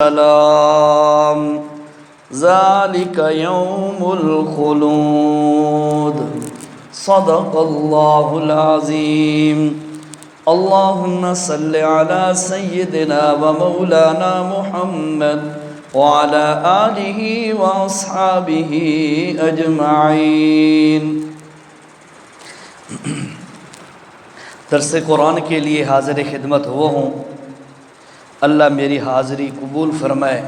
السلام ذلك يوم الخلود صدق الله العظيم اللهم صل على سيدنا ومولانا محمد وعلى آله وأصحابه أجمعين۔ درس قرآن کے لیے حاضر خدمت ہوا ہوں۔ اللہ میری حاضری قبول فرمائے،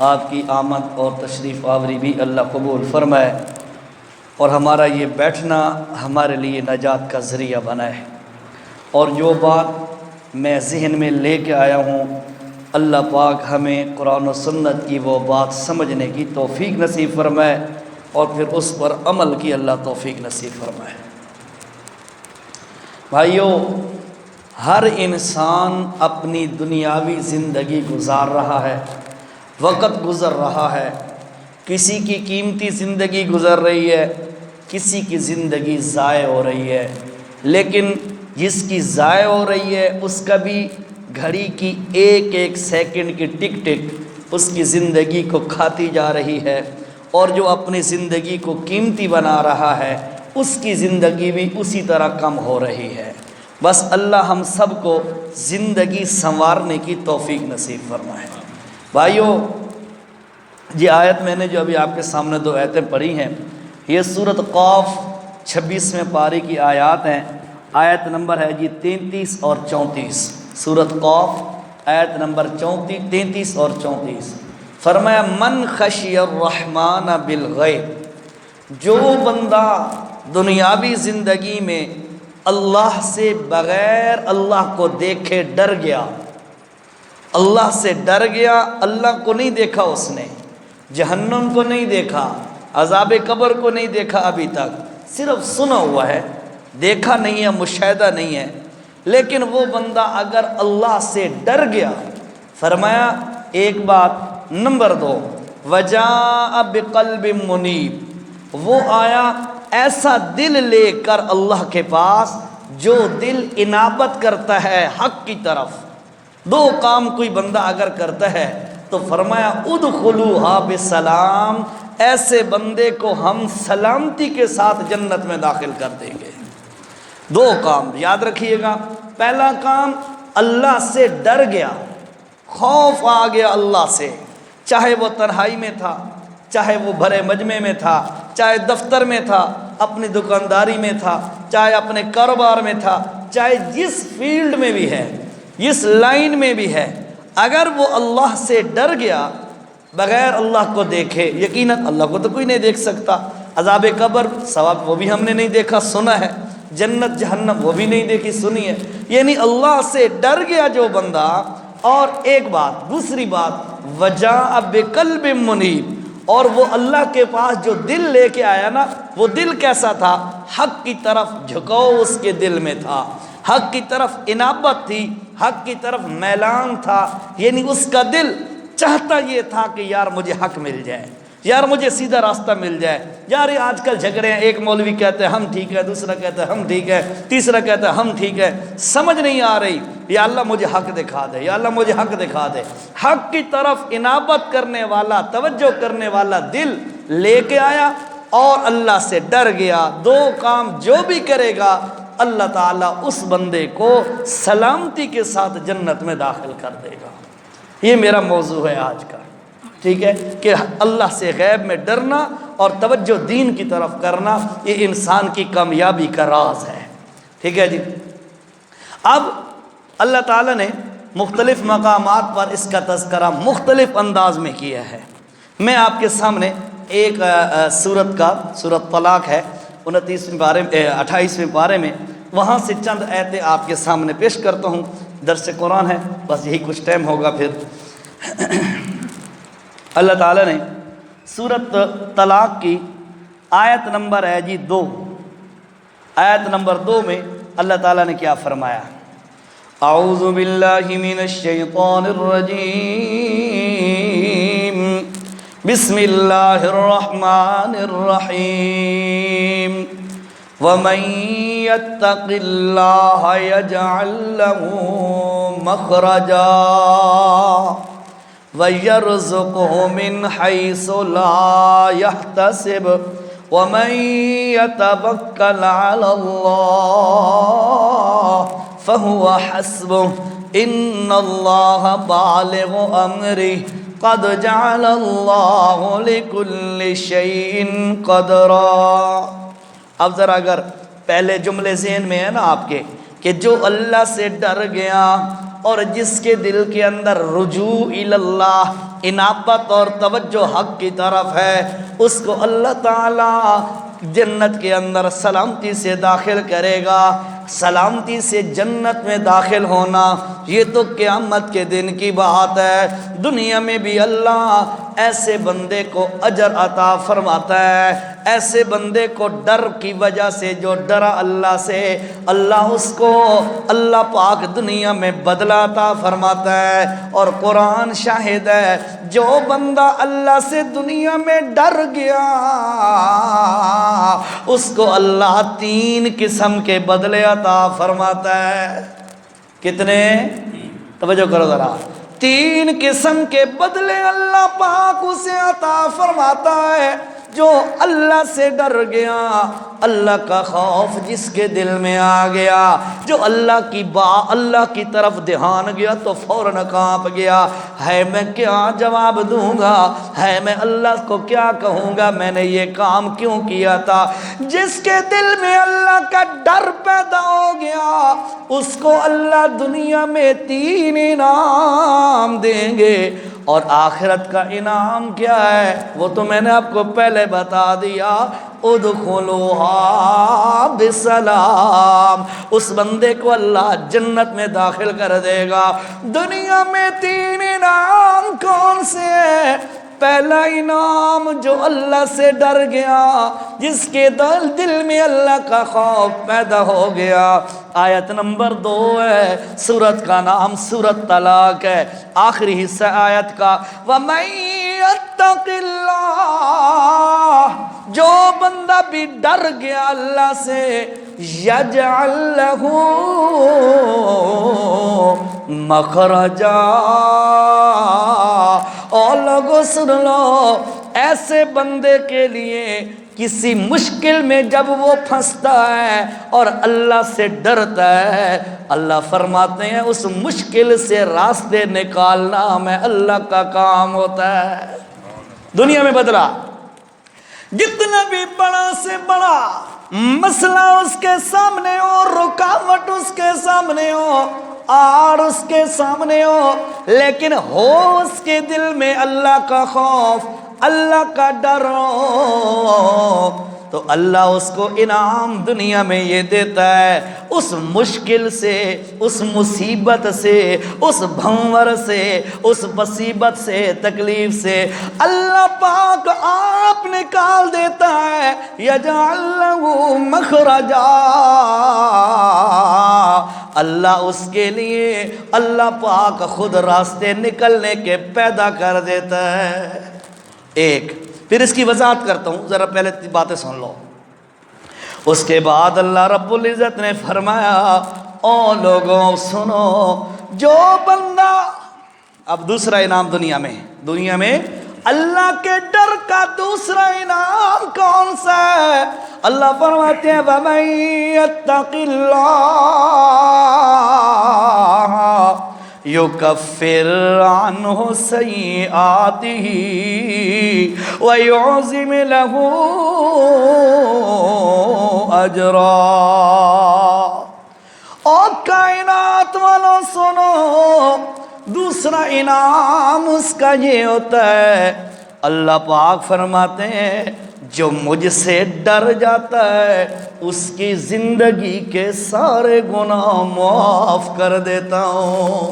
آپ کی آمد اور تشریف آوری بھی اللہ قبول فرمائے، اور ہمارا یہ بیٹھنا ہمارے لیے نجات کا ذریعہ بنائے۔ اور جو بات میں ذہن میں لے کے آیا ہوں، اللہ پاک ہمیں قرآن و سنت کی وہ بات سمجھنے کی توفیق نصیب فرمائے، اور پھر اس پر عمل کی اللہ توفیق نصیب فرمائے۔ بھائیو، ہر انسان اپنی دنیاوی زندگی گزار رہا ہے، وقت گزر رہا ہے۔ کسی کی قیمتی زندگی گزر رہی ہے، کسی کی زندگی ضائع ہو رہی ہے، لیکن جس کی ضائع ہو رہی ہے اس کا بھی گھڑی کی ایک ایک سیکنڈ کی ٹک ٹک اس کی زندگی کو کھاتی جا رہی ہے، اور جو اپنی زندگی کو قیمتی بنا رہا ہے اس کی زندگی بھی اسی طرح کم ہو رہی ہے۔ بس اللہ ہم سب کو زندگی سنوارنے کی توفیق نصیب فرمائے۔ بھائیو، یہ آیت میں نے جو ابھی آپ کے سامنے دو آیتیں پڑھی ہیں، یہ سورۃ قاف 26ویں پارے کی آیات ہیں۔ آیت نمبر ہے جی 33 اور 34۔ سورۃ قاف آیت نمبر 33 اور 34۔ فرمایا من خشی الرحمن بالغیب، جو بندہ دنیاوی زندگی میں اللہ سے بغیر اللہ کو دیکھے ڈر گیا، اللہ سے ڈر گیا، اللہ کو نہیں دیکھا، اس نے جہنم کو نہیں دیکھا، عذاب قبر کو نہیں دیکھا، ابھی تک صرف سنا ہوا ہے، دیکھا نہیں ہے، مشاہدہ نہیں ہے، لیکن وہ بندہ اگر اللہ سے ڈر گیا، فرمایا ایک بات، نمبر 2 وجاء بقلب منیب، وہ آیا ایسا دل لے کر اللہ کے پاس جو دل انابت کرتا ہے حق کی طرف۔ دو کام کوئی بندہ اگر کرتا ہے تو فرمایا ادخلوها بسلام، ایسے بندے کو ہم سلامتی کے ساتھ جنت میں داخل کر دیں گے۔ دو کام یاد رکھیے گا۔ پہلا کام، اللہ سے ڈر گیا، خوف آ گیا اللہ سے، چاہے وہ تنہائی میں تھا، چاہے وہ بھرے مجمع میں تھا، چاہے دفتر میں تھا، اپنی دکانداری میں تھا، چاہے اپنے کاروبار میں تھا، چاہے جس فیلڈ میں بھی ہے، جس لائن میں بھی ہے، اگر وہ اللہ سے ڈر گیا بغیر اللہ کو دیکھے، یقیناً اللہ کو تو کوئی نہیں دیکھ سکتا، عذاب قبر ثواب وہ بھی ہم نے نہیں دیکھا، سنا ہے، جنت جہنم وہ بھی نہیں دیکھی، سنی ہے، یعنی اللہ سے ڈر گیا جو بندہ۔ اور ایک بات، دوسری بات، وجاء بقلب منیب، اور وہ اللہ کے پاس جو دل لے کے آیا نا، وہ دل کیسا تھا؟ حق کی طرف جھکاؤ اس کے دل میں تھا، حق کی طرف انابت تھی، حق کی طرف میلان تھا، یعنی اس کا دل چاہتا یہ تھا کہ یار مجھے حق مل جائے، یار مجھے سیدھا راستہ مل جائے۔ یار یہ آج کل جھگڑے ہیں، ایک مولوی کہتے ہیں ہم ٹھیک ہے، دوسرا کہتا ہے ہم ٹھیک ہے، تیسرا کہتا ہے ہم ٹھیک ہے، سمجھ نہیں آ رہی۔ یا اللہ مجھے حق دکھا دے، یا اللہ مجھے حق دکھا دے۔ حق کی طرف انابت کرنے والا، توجہ کرنے والا دل لے کے آیا اور اللہ سے ڈر گیا۔ دو کام جو بھی کرے گا اللہ تعالیٰ اس بندے کو سلامتی کے ساتھ جنت میں داخل کر دے گا۔ یہ میرا موضوع ہے آج کا، ٹھیک ہے، کہ اللہ سے غیب میں ڈرنا اور توجہ دین کی طرف کرنا، یہ انسان کی کامیابی کا راز ہے، ٹھیک ہے جی۔ اب اللہ تعالیٰ نے مختلف مقامات پر اس کا تذکرہ مختلف انداز میں کیا ہے۔ میں آپ کے سامنے ایک سورۃ طلاق ہے 28ویں پارے میں، وہاں سے چند آیتیں آپ کے سامنے پیش کرتا ہوں۔ درس قرآن ہے، بس یہی کچھ ٹائم ہوگا پھر۔ اللہ تعالیٰ نے سورۃ طلاق کی آیت نمبر ہے جی 2، آیت نمبر 2 میں اللہ تعالیٰ نے کیا فرمایا؟ اعوذ باللہ من الشیطان الرجیم، بسم اللہ الرحمن الرحیم، وَمَن يَتَّقِ اللَّهَ يَجْعَل لَّهُ مَخْرَجًا وَيَرْزُقْهُ مِنْ حَيْثُ لَا يَحْتَسِبُ وَمَنْ يَتَوَكَّلْ عَلَى اللَّهِ فَهُوَ حَسْبُهُ إِنَّ اللَّهَ بَالِغُ أَمْرِهِ قَدْ جَعَلَ اللَّهُ لِكُلِّ شَيْءٍ قَدْرًا۔ اب ذرا اگر پہلے جملے ذہن میں ہے نا آپ کے کہ جو اللہ سے ڈر گیا اور جس کے دل کے اندر رجوع اللہ انابت اور توجہ حق کی طرف ہے، اس کو اللہ تعالی جنت کے اندر سلامتی سے داخل کرے گا۔ سلامتی سے جنت میں داخل ہونا یہ تو قیامت کے دن کی بات ہے۔ دنیا میں بھی اللہ ایسے بندے کو اجر عطا فرماتا ہے، ایسے بندے کو ڈر کی وجہ سے جو ڈرا اللہ سے، اللہ اس کو اللہ پاک دنیا میں بدلہ عطا فرماتا ہے۔ اور قرآن شاہد ہے، جو بندہ اللہ سے دنیا میں ڈر گیا اس کو اللہ 3 قسم کے بدلے عطا فرماتا ہے۔ کتنے؟ توجہ کرو ذرا، 3 قسم کے بدلے اللہ پاک اسے عطا فرماتا ہے۔ جو اللہ سے ڈر گیا، اللہ کا خوف جس کے دل میں آ گیا، جو اللہ کی طرف دھیان گیا تو فوراً کانپ گیا، ہے میں کیا جواب دوں گا، ہے میں اللہ کو کیا کہوں گا، میں نے یہ کام کیوں کیا تھا۔ جس کے دل میں اللہ کا ڈر پیدا ہو گیا اس کو اللہ دنیا میں 3 انعام دیں گے، اور آخرت کا انعام کیا ہے وہ تو میں نے آپ کو پہلے بتا دیا، ادخلوها بسلام۔ اس بندے کو اللہ جنت میں داخل کر دے گا۔ دنیا میں 3 انعام کون سے ہیں؟ پہلا انعام جو اللہ سے ڈر گیا، جس کے دل میں اللہ کا خوف پیدا ہو گیا۔ آیت نمبر 2 ہے، سورت کا نام سورت طلاق ہے، آخری حصہ آیت کا، وَمَن يَتَّقِ اللَّهَ، جو بندہ بھی ڈر گیا اللہ سے، يَجْعَل لَّهُ مَخْرَجًا۔ اور لوگوں سن لو، ایسے بندے کے لیے کسی مشکل میں جب وہ پھنستا ہے اور اللہ سے ڈرتا ہے، اللہ فرماتے ہیں اس مشکل سے راستے نکالنا میں اللہ کا کام ہوتا ہے۔ دنیا میں بدلا، جتنا بھی بڑا سے بڑا مسئلہ اس کے سامنے ہو، رکاوٹ اس کے سامنے ہو، آڑ اس کے سامنے ہو، لیکن ہو اس کے دل میں اللہ کا خوف، اللہ کا ڈر ہو، تو اللہ اس کو انعام دنیا میں یہ دیتا ہے، اس مشکل سے، اس مصیبت سے، اس بھنور سے، اس مصیبت سے، تکلیف سے اللہ پاک آپ نکال دیتا ہے۔ یجعل لہ مخرجا، اللہ اس کے لیے اللہ پاک خود راستے نکلنے کے پیدا کر دیتا ہے۔ ایک پھر اس کی وضاحت کرتا ہوں، ذرا پہلے باتیں سن لو۔ اس کے بعد اللہ رب العزت نے فرمایا، او لوگوں سنو، جو بندہ، اب دوسرا انعام دنیا میں اللہ کے ڈر کا دوسرا انعام کون سا ہے؟ اللہ فرماتے ہیں وَمَن يَتَّقِ اللَّهَ يُكَفِّرْ عَنْهُ سَيِّئَاتِهِ وَيُعْظِمْ لَهُ أَجْرًا۔ اور کائنات والوں سنو، دوسرا انعام اس کا یہ ہوتا ہے، اللہ پاک فرماتے ہیں جو مجھ سے ڈر جاتا ہے اس کی زندگی کے سارے گناہ معاف کر دیتا ہوں۔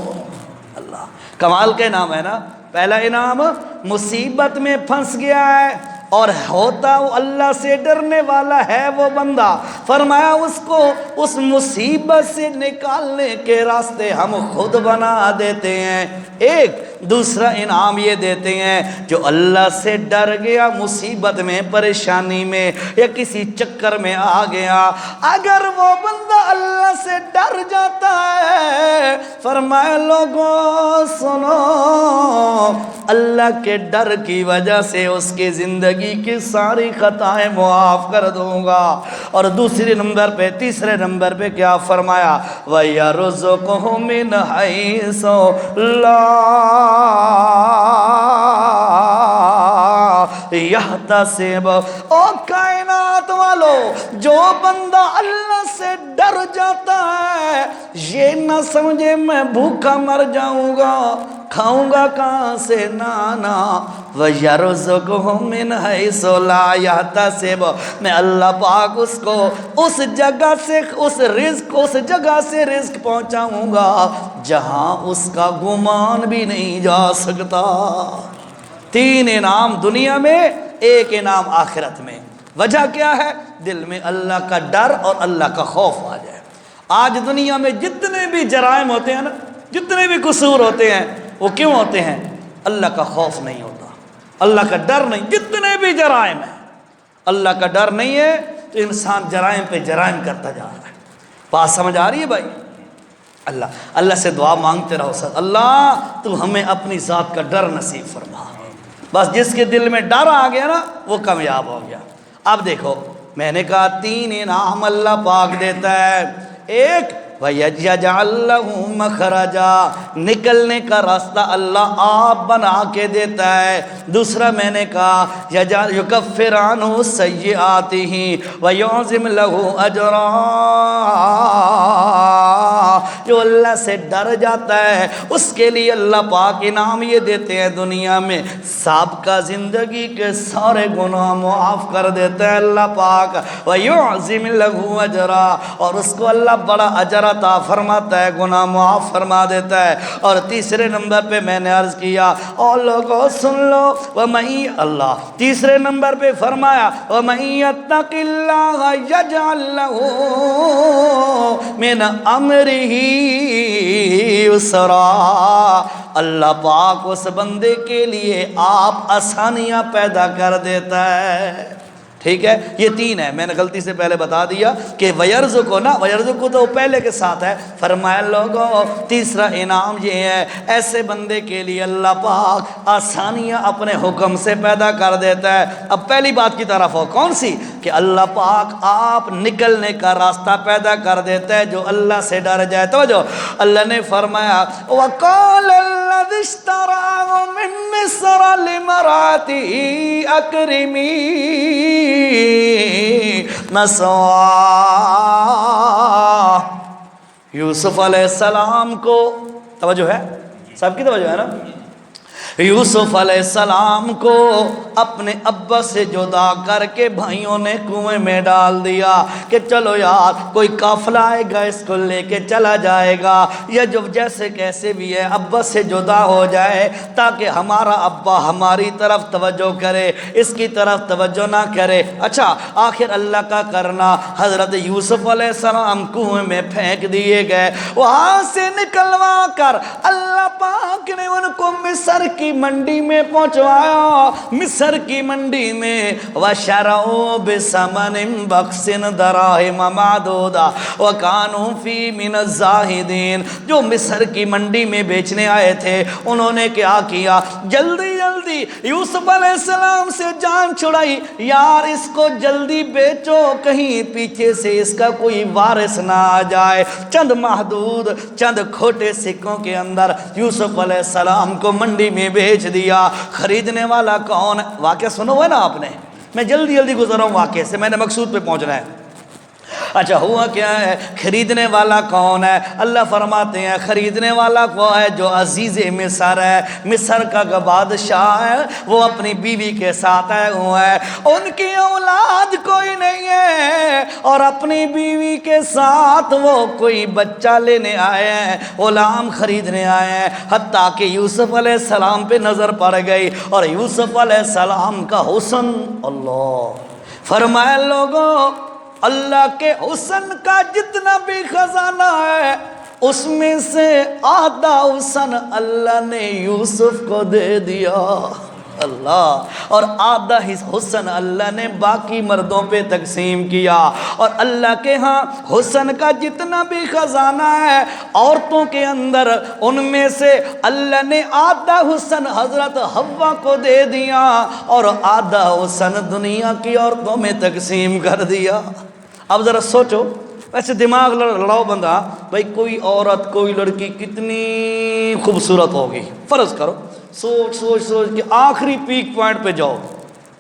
اللہ کمال کا انعام ہے نا۔ پہلا انعام مصیبت میں پھنس گیا ہے اور ہوتا وہ اللہ سے ڈرنے والا ہے وہ بندہ، فرمایا اس کو اس مصیبت سے نکالنے کے راستے ہم خود بنا دیتے ہیں۔ ایک دوسرا انعام یہ دیتے ہیں جو اللہ سے ڈر گیا مصیبت میں پریشانی میں یا کسی چکر میں آ گیا، اگر وہ بندہ اللہ سے ڈر جاتا ہے، فرمایا لوگوں سنو، اللہ کے ڈر کی وجہ سے اس کی زندگی کی ساری خطائیں معاف کر دوں گا۔ اور تیسرے نمبر پہ کیا فرمایا؟ وَيَرْزُقْهُ مِنْ حَيْثُ لَا يَحْتَسِبُ۔ او کائنات والو، جو بندہ اللہ سے ڈر جاتا ہے، یہ نہ سمجھے میں بھوکا مر جاؤں گا، کھاؤں گا کہاں سے، نانا۔ وَيَرْزُقْهُ مِنْ حَيْثُ لَا يَحْتَسِبُ، میں اللہ پاک اس کو اس جگہ سے رزق پہنچاؤں گا جہاں اس کا گمان بھی نہیں جا سکتا۔ 3 انعام دنیا میں، 1 انعام آخرت میں۔ وجہ کیا ہے؟ دل میں اللہ کا ڈر اور اللہ کا خوف آ جائے۔ آج دنیا میں جتنے بھی جرائم ہوتے ہیں نا، جتنے بھی قصور ہوتے ہیں، وہ کیوں ہوتے ہیں؟ اللہ کا خوف نہیں ہوتا، اللہ کا ڈر نہیں۔ جتنے بھی جرائم ہیں، اللہ کا ڈر نہیں ہے تو انسان جرائم پہ جرائم کرتا جا رہا ہے۔ بات سمجھ آ رہی ہے بھائی؟ اللہ سے دعا مانگتے رہو سر، اللہ تو ہمیں اپنی ذات کا ڈر نصیب فرما۔ بس جس کے دل میں ڈر آ گیا نا، وہ کامیاب ہو گیا۔ اب دیکھو، میں نے کہا 3 انعام اللہ پاک دیتا ہے۔ ایک وَيَجْعَلْ لَهُ مَخْرَجًا، نکلنے کا راستہ اللہ آپ بنا کے دیتا ہے۔ دوسرا میں نے کہا يُكَفِّرْ عَنْهُ سَيِّئَاتِهِ وَيُعْظِمْ لَهُ أَجْرًا، جو اللہ سے ڈر جاتا ہے اس کے لیے اللہ پاک انعام یہ دیتے ہیں دنیا میں، سابقہ زندگی کے سارے گناہ معاف کر دیتا ہے اللہ پاک۔ وَيُعْظِمْ لَهُ أَجْرًا، اور اس کو اللہ بڑا اجر عطا فرماتا ہے، گناہ معاف فرما دیتا ہے۔ اور تیسرے نمبر پہ میں نے عرض کیا، اور لوگوں سن لو، اللہ تیسرے نمبر پہ فرمایا وَمَن يَتَّقِ اللَّهَ يَجْعَلْ لَهُ مِنْ أَمْرِهِ يُسْرًا، اللہ پاک اس بندے کے لیے آپ آسانیاں پیدا کر دیتا ہے۔ ٹھیک ہے، یہ 3 ہے۔ میں نے غلطی سے پہلے بتا دیا کہ وَيَرْزُقُ نا، وَيَرْزُقُ تو پہلے کے ساتھ ہے۔ فرمایا لوگوں تیسرا انعام یہ ہے، ایسے بندے کے لیے اللہ پاک آسانیاں اپنے حکم سے پیدا کر دیتا ہے۔ اب پہلی بات کی طرف ہو، کون سی؟ کہ اللہ پاک آپ نکلنے کا راستہ پیدا کر دیتا ہے جو اللہ سے ڈر جائے۔ توجہ، اللہ نے فرمایا وَقَالَ الَّذِي اشْتَرَاهُ مِن مِّصْرَ لِامْرَأَتِهِ أَكْرِمِي مثواہ، یوسف علیہ السلام کو، توجہ ہے سب کی توجہ ہے نا، یوسف علیہ السلام کو اپنے ابا سے جدا کر کے بھائیوں نے کنویں میں ڈال دیا کہ چلو یار کوئی قافلہ آئے گا اس کو لے کے چلا جائے گا، یا جو جیسے کیسے بھی ہے ابا سے جدا ہو جائے تاکہ ہمارا ابا ہماری طرف توجہ کرے، اس کی طرف توجہ نہ کرے۔ اچھا، آخر اللہ کا کرنا، حضرت یوسف علیہ السلام کنویں میں پھینک دیے گئے۔ وہاں سے نکلوا کر اللہ پاک نے ان کو مصر کی منڈی میں پہنچوایا۔ مصر کی منڈی میں وَشَرَعُوا بِثَمَنٍ بَخْسٍ دَرَاهِمَ مَعْدُودَةٍ وَكَانُوا فِيهِ مِنَ الزَّاهِدِينَ، جو مصر کی منڈی میں بیچنے آئے تھے انہوں نے کیا کیا، جلدی جلدی یوسف علیہ السلام سے جان چھڑائی، یار اس کو جلدی بیچو کہیں پیچھے سے اس کا کوئی وارث نہ آ جائے۔ چند محدود، چند کھوٹے سکوں کے اندر یوسف علیہ السلام کو منڈی میں بیچ دیا۔ خریدنے والا کون؟ واقعہ سنو ہے نا آپ نے، میں جلدی جلدی گزر رہا ہوں واقعے سے، میں نے مقصود پہ پہنچنا ہے۔ اچھا ہوا کیا ہے، خریدنے والا کون ہے؟ اللہ فرماتے ہیں خریدنے والا وہ ہے جو عزیز مصر ہے، مصر کا بادشاہ ہے، وہ اپنی بیوی کے ساتھ آئے ہوئے ہیں، ان کی اولاد کوئی نہیں ہے اور اپنی بیوی کے ساتھ وہ کوئی بچہ لینے آئے ہیں، غلام خریدنے آئے ہیں، حتیٰ کہ یوسف علیہ السلام پہ نظر پڑ گئی اور یوسف علیہ السلام کا حسن، اللہ فرمایا لوگوں اللہ کے حسن کا جتنا بھی خزانہ ہے اس میں سے آدھا حسن اللہ نے یوسف کو دے دیا، اللہ، اور آدھا حسن اللہ نے باقی مردوں پہ تقسیم کیا۔ اور اللہ کے ہاں حسن کا جتنا بھی خزانہ ہے عورتوں کے اندر، ان میں سے اللہ نے آدھا حسن حضرت حوا کو دے دیا اور آدھا حسن دنیا کی عورتوں میں تقسیم کر دیا۔ اب ذرا سوچو، ویسے دماغ لڑاؤ بندہ، بھائی کوئی عورت کوئی لڑکی کتنی خوبصورت ہوگی، فرض کرو، سوچ سوچ سوچ کے آخری پیک پوائنٹ پہ جاؤ،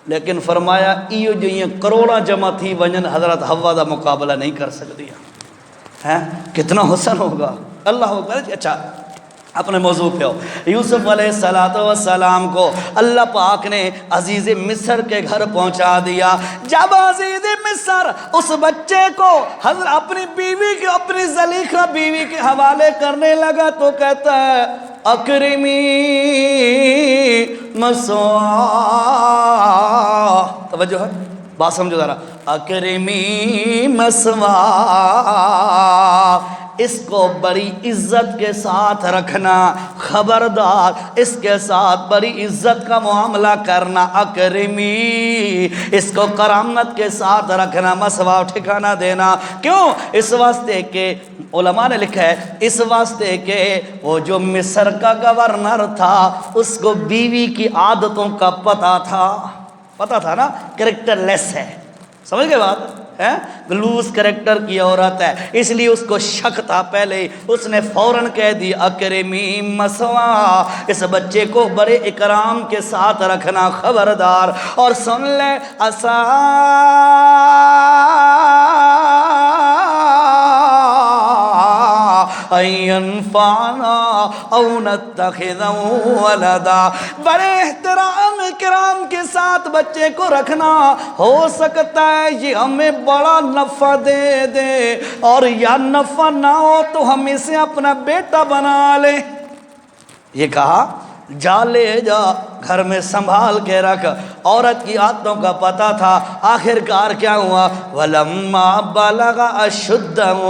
لیکن فرمایا ایو جو یہ کروڑا جمع تھی ونجن حضرت حوا دا مقابلہ نہیں کر سکتی ہے۔ کتنا حسن ہوگا، اللہ اکبر۔ اچھا اپنے موضوع پہ ہو، یوسف علیہ السلام کو اللہ پاک نے عزیز مصر کے گھر پہنچا دیا۔ جب عزیز مصر اس بچے کو حضرت اپنی بیوی کے، اپنی زلیخا بیوی کے حوالے کرنے لگا تو کہتا ہے اکرمی مسوا، توجہ ہے، بات سمجھو ذرا، اکرمی مسوا، اس کو بڑی عزت کے ساتھ رکھنا، خبردار اس کے ساتھ بڑی عزت کا معاملہ کرنا، اکرمی، اس کو کرامت کے ساتھ رکھنا، مسوا ٹھکانہ دینا۔ کیوں؟ اس واسطے کہ علماء نے لکھا ہے، اس واسطے کہ وہ جو مصر کا گورنر تھا اس کو بیوی کی عادتوں کا پتہ تھا نا، کریکٹر لیس ہے، سمجھ گئے بات ہے، گلوز کریکٹر کی عورت ہے، اس لیے اس کو شک تھا پہلے، اس نے فوراً کہہ دی اکرمی مسوا، اس بچے کو بڑے اکرام کے ساتھ رکھنا، خبردار۔ اور سن لے اسا اینفعنا او نتخذا ولدا، بڑے احترام کرام کے ساتھ بچے کو رکھنا، ہو سکتا ہے یہ ہمیں بڑا نفع دے دے، اور یا نفع نہ ہو تو ہم اسے اپنا بیٹا بنا لیں۔ یہ کہا جا لے جا، گھر میں سنبھال کے رکھ، عورت کی عادتوں کا پتہ تھا۔ آخر کار کیا ہوا؟ وَلَمَّا بَلَغَ أَشُدَّهُ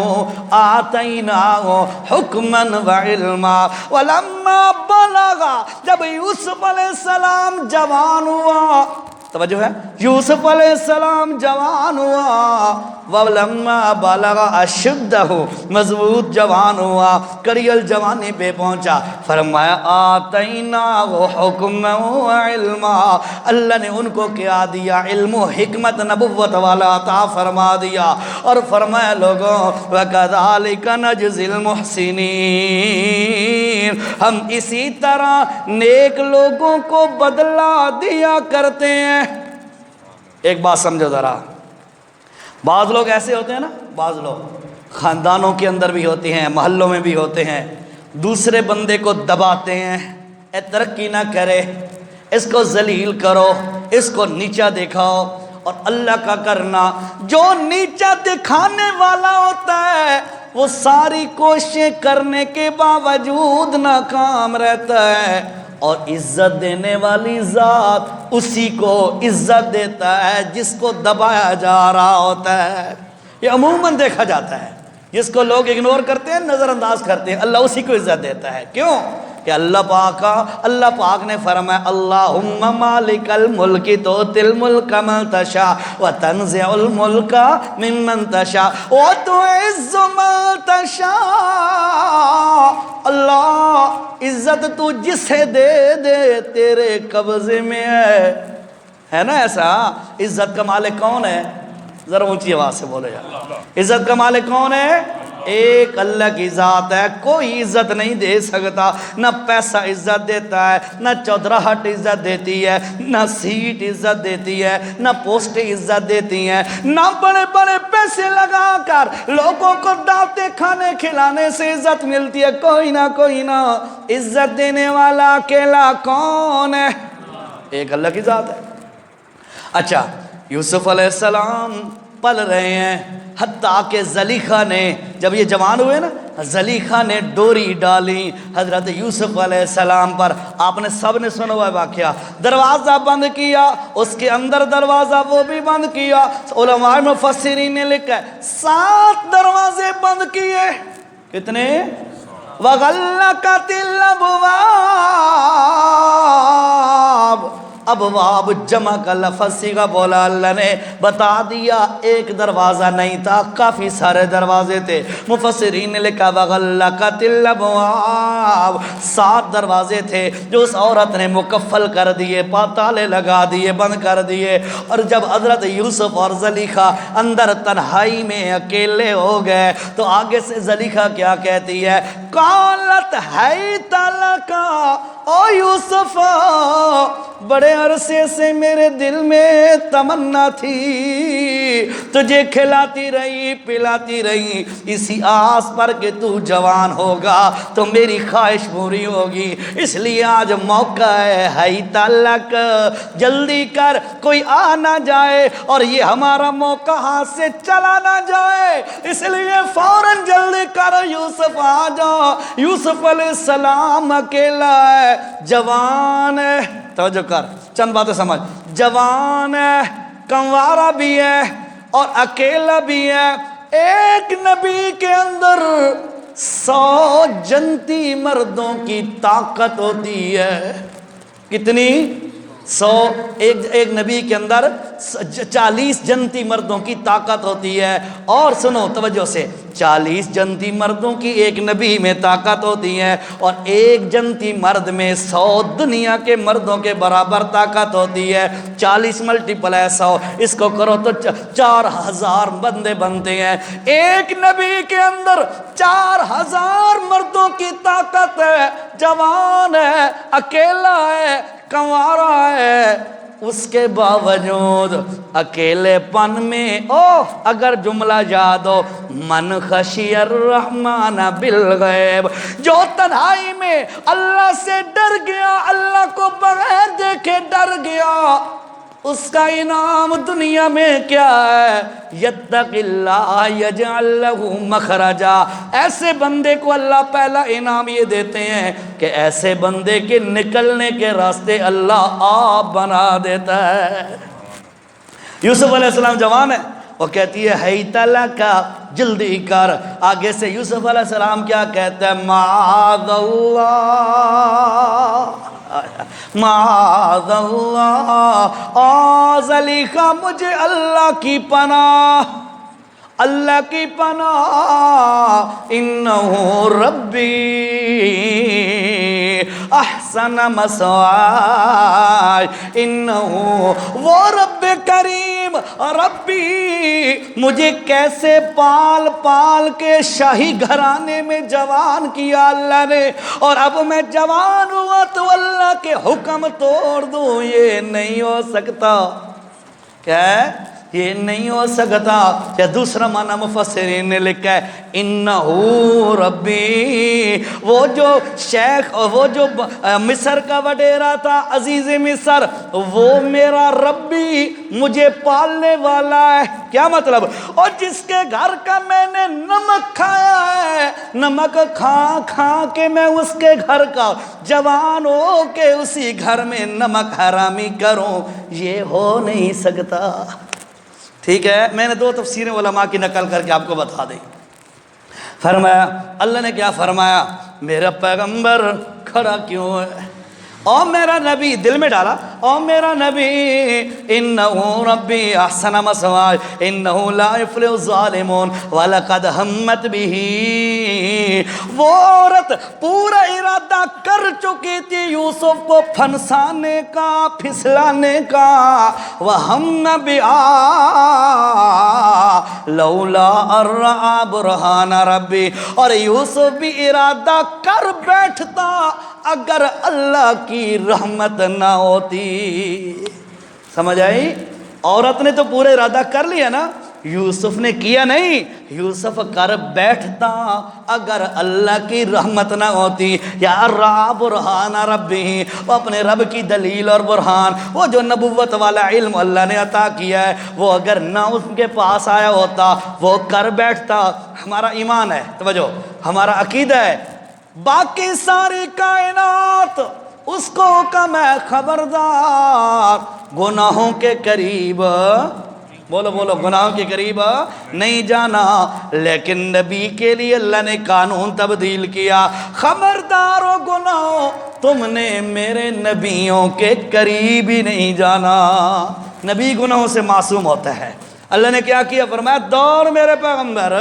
آتَيْنَاهُ حُكْمًا وَعِلْمًا، وَلَمَّا بَلَغَ، جب یوسف علیہ السلام جوان ہوا، توجہ ہے، یوسف علیہ السلام جوان ہوا، وَلَمَّا بَلَغَ أَشُدَّهُ، مضبوط جوان ہوا، کریل جوانی پہ پہنچا، فرمایا آتَيْنَاهُ حُكْمًا وَعِلْمًا، اللہ نے ان کو کیا دیا؟ علم و حکمت نبوت والا عطا فرما دیا، اور فرمایا لوگوں وَكَذَلِكَ نَجْزِي الْمُحْسِنِينَ، ہم اسی طرح نیک لوگوں کو بدلہ دیا کرتے ہیں۔ ایک بات سمجھو ذرا، بعض لوگ ایسے ہوتے ہیں نا، بعض لوگ خاندانوں کے اندر بھی ہوتے ہیں، محلوں میں بھی ہوتے ہیں، دوسرے بندے کو دباتے ہیں، اے ترقی نہ کرے، اس کو ذلیل کرو، اس کو نیچا دکھاؤ، اور اللہ کا کرنا، جو نیچا دکھانے والا ہوتا ہے وہ ساری کوششیں کرنے کے باوجود ناکام رہتا ہے، اور عزت دینے والی ذات اسی کو عزت دیتا ہے جس کو دبایا جا رہا ہوتا ہے۔ یہ عموماً دیکھا جاتا ہے، جس کو لوگ اگنور کرتے ہیں، نظر انداز کرتے ہیں، اللہ اسی کو عزت دیتا ہے۔ کیوں کہ اللہ پاک نے فرمایا اللہم مالک الملک تؤتی الملک من تشاء وتنزع الملک ممن تشاء وتعز من تشاء، اللہ عزت تو جسے دے دے تیرے قبضے میں ہے نا ایسا۔ عزت کا مالک کون ہے؟ ذرا اونچی آواز سے بولے جا، عزت کا مالک کون ہے؟ ایک اللہ کی ذات ہے، کوئی عزت نہیں دے سکتا، نہ پیسہ عزت دیتا ہے، نہ چودراہٹ عزت دیتی ہے، نہ سیٹ عزت دیتی ہے، نہ پوسٹ عزت دیتی ہیں، نہ بڑے بڑے پیسے لگا کر لوگوں کو دعوتیں کھانے کھلانے سے عزت ملتی ہے، کوئی نہ عزت دینے والا اکیلا کون ہے؟ ایک اللہ کی ذات ہے۔ اچھا، یوسف علیہ السلام پل رہے ہیں، حتیٰ کہ زلیخا نے، جب یہ جوان ہوئے نا، زلیخا نے ڈوری ڈالی حضرت یوسف علیہ السلام پر۔ آپ نے سب نے سنا ہوا واقعہ، دروازہ بند کیا، اس کے اندر دروازہ وہ بھی بند کیا۔ علماء مفسرین نے لکھا ہے 7 دروازے بند کیے، کتنے؟ وغلقت الابواب، ابواب جمع کا لفظ سیغا بولا اللہ نے، بتا دیا ایک دروازہ نہیں تھا، کافی سارے دروازے تھے۔ مفسرین نے لکھا وغلقت الابواب، 7 دروازے تھے جو اس عورت نے مکفل کر دیے، تالے لگا دیے، بند کر دیے۔ اور جب حضرت یوسف اور زلیخا اندر تنہائی میں اکیلے ہو گئے تو آگے سے زلیخا کیا کہتی ہے؟ قالت حیت لک او یوسف، بڑے عرصے سے میرے دل میں تمنا تھی، تجھے کھلاتی رہی پلاتی رہی، اسی آس پر کہ تو جوان ہوگا تو میری خواہش پوری ہوگی، اس لیے آج موقع ہے، حیت لک، جلدی کر، کوئی آ نہ جائے اور یہ ہمارا موقع ہاتھ سے چلا نہ جائے، اس لیے فوراً جلدی کر یوسف آ جاؤ۔ یوسف علیہ السلام اکیلا ہے، جوان ہے، توجہ کر چند باتیں سمجھ، جوان ہے، کنوارا بھی ہے اور اکیلا بھی ہے۔ ایک نبی کے اندر 100 جنتی مردوں کی طاقت ہوتی ہے، کتنی؟ 100، ایک نبی کے اندر 40 جنتی مردوں کی طاقت ہوتی ہے۔ اور سنو توجہ سے، 40 جنتی مردوں کی ایک نبی میں طاقت ہوتی ہے، اور ایک جنتی مرد میں 100 دنیا کے مردوں کے برابر طاقت ہوتی ہے۔ 40 ملٹیپل ہے 100، اس کو کرو تو 4000 بندے بنتے ہیں۔ ایک نبی کے اندر 4000 مردوں کی طاقت ہے، جوان ہے، اکیلا ہے، کنوارا ہے، اس کے باوجود اکیلے پن میں اگر جملہ یاد ہو، من خشی الرحمن بالغیب، جو تنہائی میں اللہ سے ڈر گیا، اللہ کو بغیر دیکھے ڈر گیا، اس کا انعام دنیا میں کیا ہے؟ یتق اللہ یجعل لہ مخرجا، ایسے بندے کو اللہ پہلا انعام یہ دیتے ہیں کہ ایسے بندے کے نکلنے کے راستے اللہ آپ بنا دیتا ہے۔ یوسف علیہ السلام جوان ہے، وہ کہتی ہے حیت لک، جلدی کر۔ آگے سے یوسف علیہ السلام کیا کہتے ہیں؟ معاذ اللہ، معاذ اللہ، زلیخا مجھے اللہ کی پناہ، اللہ کی پناہ، انہو ربی احسن مثواي، انہو وہ رب کریم، ربی مجھے کیسے پال پال کے شاہی گھرانے میں جوان کیا اللہ نے، اور اب میں جوان ہوا تو اللہ کے حکم توڑ دوں، یہ نہیں ہو سکتا۔ کیا ہے؟ یہ نہیں ہو سکتا۔ یا دوسرا معنی مفسرین نے لکھا ہے انہو ربی، وہ جو شیخ، وہ جو مصر کا وڈیرا تھا، عزیز مصر، وہ میرا ربی مجھے پالنے والا ہے۔ کیا مطلب؟ اور جس کے گھر کا میں نے نمک کھایا ہے، نمک کھا کھا کے میں اس کے گھر کا جوان ہو کے اسی گھر میں نمک حرامی کروں، یہ ہو نہیں سکتا۔ ٹھیک ہے، میں نے 2 تفسیریں علماء کی نقل کر کے آپ کو بتا دیں۔ فرمایا، اللہ نے کیا فرمایا؟ میرا پیغمبر کھڑا کیوں ہے؟ او میرا نبی، دل میں ڈالا، او میرا نبی، انہو ربی احسن مثواي انہو لا يفلح الظالمون وَلَقَدْ هَمَّتْ بِهِ، وہ عورت پورا ارادہ کر چکی تھی یوسف کو پھنسانے کا، پھسلانے کا، وَهَمَّ بِهَا لَوْلَا أَن رَأَىٰ بُرْهَانَ رَبِّهِ، اور یوسف بھی ارادہ کر بیٹھتا اگر اللہ کی رحمت نہ ہوتی۔ سمجھ آئی؟ عورت نے تو پورا ارادہ کر لیا نا، یوسف نے کیا نہیں، یوسف کر بیٹھتا اگر اللہ کی رحمت نہ ہوتی۔ یا رَأَىٰ بُرْهَانَ رَبِّهِ، وہ اپنے رب کی دلیل اور برہان، وہ جو نبوت والا علم اللہ نے عطا کیا ہے، وہ اگر نہ اس کے پاس آیا ہوتا، وہ کر بیٹھتا۔ ہمارا ایمان ہے، توجہ، ہمارا عقیدہ ہے، باقی ساری کائنات اس کو حکم ہے خبردار، گناہوں کے قریب بولو بولو، گناہوں کے قریب نہیں جانا۔ لیکن نبی کے لیے اللہ نے قانون تبدیل کیا، خبردار ہو گناہوں، تم نے میرے نبیوں کے قریب ہی نہیں جانا۔ نبی گناہوں سے معصوم ہوتا ہے۔ اللہ نے کیا کیا؟ فرمایا دوڑ میرے پیغمبر۔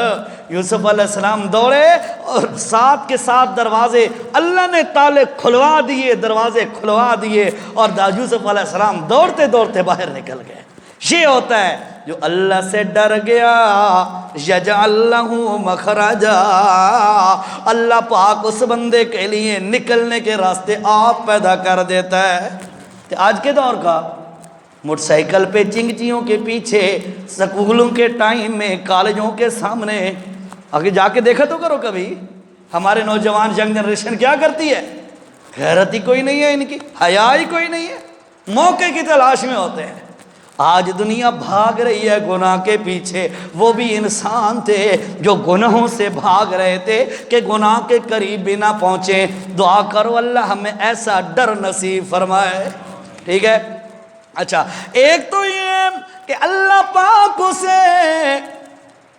یوسف علیہ السلام دوڑے اور ساتھ کے ساتھ دروازے اللہ نے تالے کھلوا دیے، دروازے کھلوا دیے، اور یوسف علیہ السلام دوڑتے دوڑتے باہر نکل گئے۔ یہ ہوتا ہے جو اللہ سے ڈر گیا، یجعل لہ مخرجا، اللہ پاک اس بندے کے لیے نکلنے کے راستے آپ پیدا کر دیتا ہے۔ تو آج کے دور کا موٹر سائیکل پہ چنگچیوں کے پیچھے، سکولوں کے ٹائم میں، کالجوں کے سامنے آگے جا کے دیکھا تو کرو کبھی، ہمارے نوجوان ینگ جنریشن کیا کرتی ہے؟ غیرت ہی کوئی نہیں ہے ان کی، حیا ہی کوئی نہیں ہے، موقع کی تلاش میں ہوتے ہیں۔ آج دنیا بھاگ رہی ہے گناہ کے پیچھے، وہ بھی انسان تھے جو گناہوں سے بھاگ رہے تھے کہ گناہ کے قریب بھی نہ پہنچے۔ دعا کرو اللہ ہمیں ایسا ڈر نصیب فرمائے، ٹھیک ہے؟ اچھا، ایک تو یہ کہ اللہ پاک اسے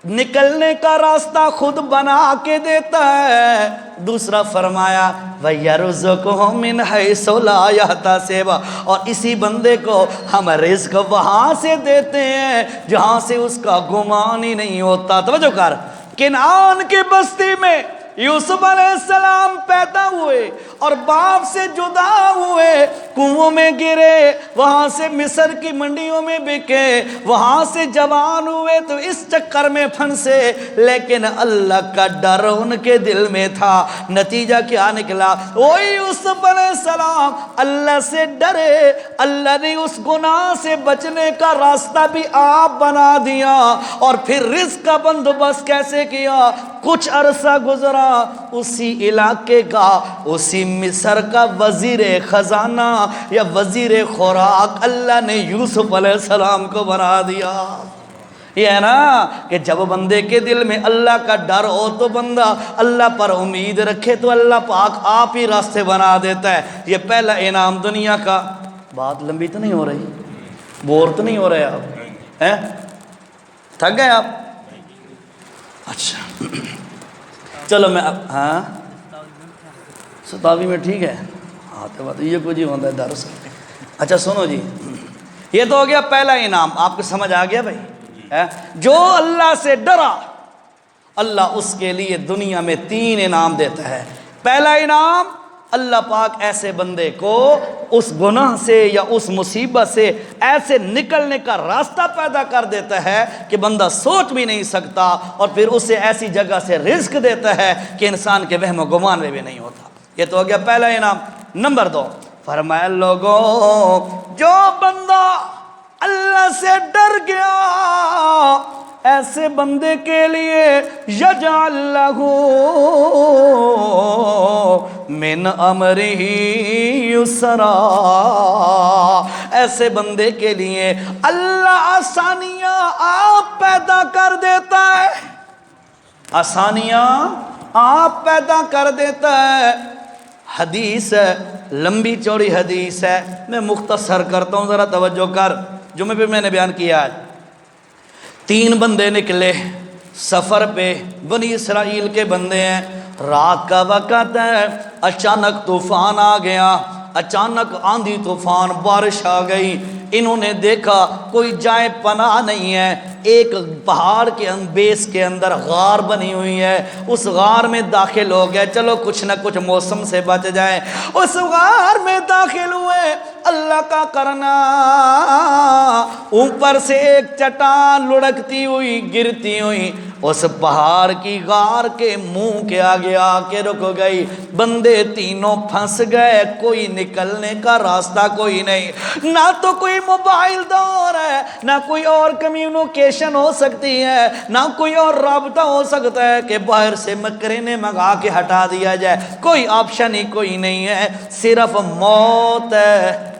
نکلنے کا راستہ خود بنا کے دیتا ہے۔ دوسرا فرمایا وَيَرْزُقْهُ مِنْ حَيْثُ لَا يَحْتَسِبُ، اور اسی بندے کو ہم رزق وہاں سے دیتے ہیں جہاں سے اس کا گمان ہی نہیں ہوتا۔ توجہ کر، کنعان کی بستی میں یوسف علیہ السلام پیدا ہوئے اور باپ سے جدا ہوئے، کنووں میں گرے، وہاں سے مصر کی منڈیوں میں بکے، وہاں سے جوان ہوئے تو اس چکر میں پھنسے، لیکن اللہ کا ڈر ان کے دل میں تھا۔ نتیجہ کیا نکلا؟ وہی یوسف علیہ السلام اللہ سے ڈرے، اللہ نے اس گناہ سے بچنے کا راستہ بھی آپ بنا دیا، اور پھر رزق کا بندوبست کیسے کیا؟ کچھ عرصہ گزرا، اسی علاقے کا، اسی مصر کا وزیر خزانہ یا وزیر خوراک اللہ نے یوسف علیہ السلام کو بنا دیا۔ یہ ہے نا کہ جب بندے کے دل میں اللہ کا ڈر ہو تو بندہ اللہ پر امید رکھے تو اللہ پاک آپ ہی راستے بنا دیتا ہے۔ یہ پہلا انعام دنیا کا۔ بات لمبی تو نہیں ہو رہی؟ بور تو نہیں ہو رہے آپ؟ تھک گئے آپ؟ اچھا چلو میں ہاں 27 میں ٹھیک ہے، ہاں تو بات یہ کچھ ہی ہوتا ہے درس۔ اچھا سنو جی، یہ تو ہو گیا پہلا انعام، آپ کو سمجھ آ گیا بھائی؟ جو اللہ سے ڈرا اللہ اس کے لیے دنیا میں 3 انعام دیتا ہے۔ پہلا انعام، اللہ پاک ایسے بندے کو اس گناہ سے یا اس مصیبت سے ایسے نکلنے کا راستہ پیدا کر دیتا ہے کہ بندہ سوچ بھی نہیں سکتا، اور پھر اسے ایسی جگہ سے رزق دیتا ہے کہ انسان کے وہم و گمان میں بھی نہیں ہوتا۔ یہ تو ہو گیا پہلا انعام۔ نمبر 2، فرمایا لوگوں جو بندہ اللہ سے ڈر گیا ایسے بندے کے لیے یجعل لہ من امرہ یسرا، ایسے بندے کے لیے اللہ آسانیاں آپ پیدا کر دیتا ہے، آسانیاں آپ پیدا کر دیتا ہے۔ حدیث ہے، لمبی چوڑی حدیث ہے، میں مختصر کرتا ہوں، ذرا توجہ کر۔ جمعے پہ میں نے بیان کیا ہے، 3 بندے نکلے سفر پہ، بنی اسرائیل کے بندے ہیں، رات کا وقت ہے، اچانک طوفان آ گیا، اچانک آندھی طوفان بارش آ گئی، انہوں نے دیکھا کوئی جائے پناہ نہیں ہے، ایک پہاڑ کے بیس کے اندر غار بنی ہوئی ہے، اس غار میں داخل ہو گئے، چلو کچھ نہ کچھ موسم سے بچ جائیں۔ اس غار میں داخل ہوئے، اللہ کا کرنا، اوپر سے ایک چٹان لڑکتی ہوئی گرتی ہوئی اس پہاڑ کی غار کے منہ کے آگے آ کے رک گئی، بندے تینوں پھنس گئے، کوئی نکلنے کا راستہ کوئی نہیں، نہ تو کوئی موبائل دور ہے، نہ کوئی اور کمیونیکیشن ہو سکتی ہے، نہ کوئی اور رابطہ ہو سکتا ہے کہ باہر سے مکرینے منگا کے ہٹا دیا جائے، کوئی آپشن ہی کوئی نہیں ہے، صرف موت ہے۔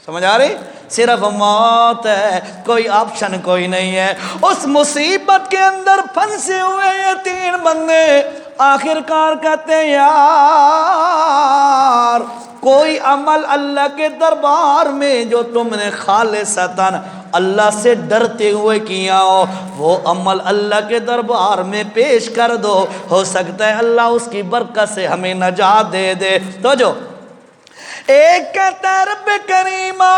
سمجھ آ رہی؟ صرف موت ہے، کوئی آپشن کوئی نہیں ہے۔ اس مصیبت کے اندر پھنسے ہوئے یہ 3 بندے آخر کار کہتے ہیں یار کوئی عمل اللہ کے دربار میں جو تم نے خالصتاً اللہ سے ڈرتے ہوئے کیا ہو وہ عمل اللہ کے دربار میں پیش کر دو، ہو سکتا ہے اللہ اس کی برکت سے ہمیں نجات دے دے۔ تو جو ایک کہتا ہے رب کریمہ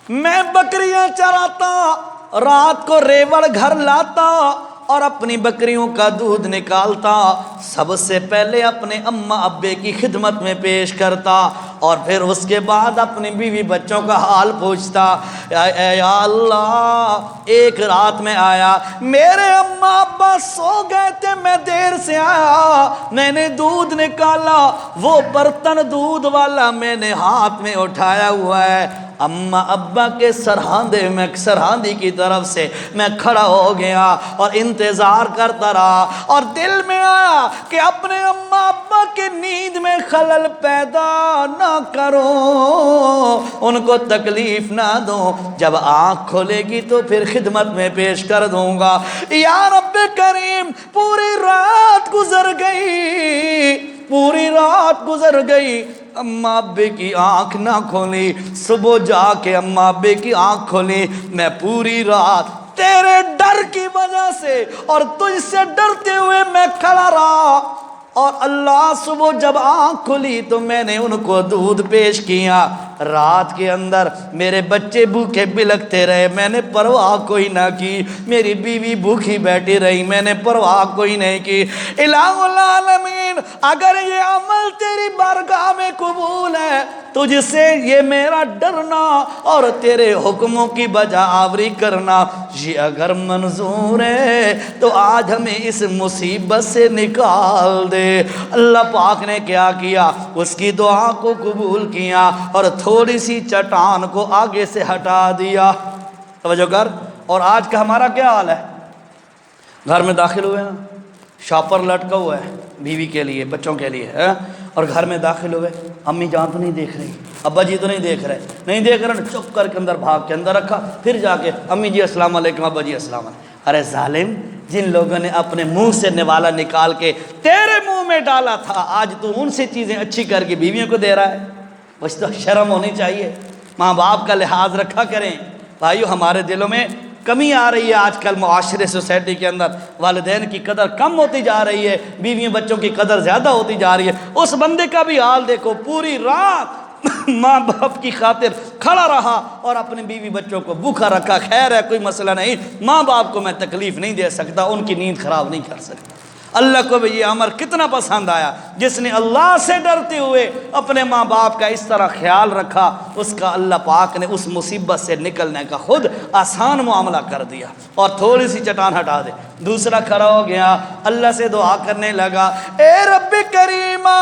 میں بکریاں چراتا، رات کو ریوڑ گھر لاتا اور اپنی بکریوں کا دودھ نکالتا، سب سے پہلے اپنے اماں ابے کی خدمت میں پیش کرتا اور پھر اس کے بعد اپنی بیوی بچوں کا حال پوچھتا۔ یا اللہ ایک رات میں آیا، میرے اماں ابا سو گئے تھے، میں دیر سے آیا، میں نے دودھ نکالا، وہ برتن دودھ والا میں نے ہاتھ میں اٹھایا ہوا ہے، اماں ابا کے سرہاندے میں سرہاندی کی طرف سے میں کھڑا ہو گیا اور انتظار کرتا رہا، اور دل میں آیا کہ اپنے اماں ابا کے نیند میں خلل پیدا نہ کروں، ان کو تکلیف نہ دوں، جب آنکھ کھولے گی تو پھر خدمت میں پیش کر دوں گا۔ یا رب کریم پوری رات گزر گئی، پوری رات گزر گئی، اماں ابے کی آنکھ نہ کھولی، صبح جا کے اماں ابے کی آنکھ کھولی، میں پوری رات تیرے ڈر کی وجہ سے اور تجھ سے ڈرتے ہوئے میں کھڑا رہا، اور اللہ صبح جب آنکھ کھلی تو میں نے ان کو دودھ پیش کیا، رات کے اندر میرے بچے بھوکے بلکتے رہے، میں نے پرواہ کوئی نہ کی، میری بیوی بھوکی بیٹھی رہی، میں نے پرواہ کوئی نہیں کی۔ الہ العالمین اگر یہ عمل تیری بارگاہ میں قبول ہے، تجھ سے یہ میرا ڈرنا اور تیرے حکموں کی بجا آوری کرنا یہ اگر منظور ہے تو آج ہمیں اس مصیبت سے نکال دے۔ اللہ پاک نے کیا کیا، اس کی دعا کو قبول کیا اور تھوڑی سی چٹان کو آگے سے ہٹا دیا۔ توجہ کر، اور آج کا ہمارا کیا حال ہے؟ گھر میں داخل ہوئے نا، شاپر لٹکا ہوا ہے بیوی کے لیے بچوں کے لیے ہے، اور گھر میں داخل ہوئے، امی جان تو نہیں دیکھ رہی، ابا جی تو نہیں دیکھ رہے، چپ کر کے اندر بھاگ کے اندر رکھا، پھر جا کے امی جی السلام علیکم، ابا جی السلام علیکم۔ ارے ظالم، جن لوگوں نے اپنے منہ سے نوالا نکال کے تیرے منہ میں ڈالا تھا، آج تو ان سے چیزیں اچھی کر کے بیویوں کو دے رہا ہے، بس تو شرم ہونی چاہیے۔ ماں باپ کا لحاظ رکھا کریں بھائیو، ہمارے دلوں میں کمی آ رہی ہے آج کل، معاشرے سوسائٹی کے اندر والدین کی قدر کم ہوتی جا رہی ہے، بیویوں بچوں کی قدر زیادہ ہوتی جا رہی ہے۔ اس بندے کا بھی حال دیکھو، پوری رات ماں باپ کی خاطر کھڑا رہا اور اپنے بیوی بچوں کو بھوکا رکھا، خیر ہے کوئی مسئلہ نہیں، ماں باپ کو میں تکلیف نہیں دے سکتا، ان کی نیند خراب نہیں کر سکتا۔ اللہ کو بھی یہ عمل کتنا پسند آیا، جس نے اللہ سے ڈرتے ہوئے اپنے ماں باپ کا اس طرح خیال رکھا، اس کا اللہ پاک نے اس مصیبت سے نکلنے کا خود آسان معاملہ کر دیا۔ اور تھوڑی سی چٹان ہٹا دے، دوسرا کھڑا ہو گیا، اللہ سے دعا کرنے لگا، اے رب کریمہ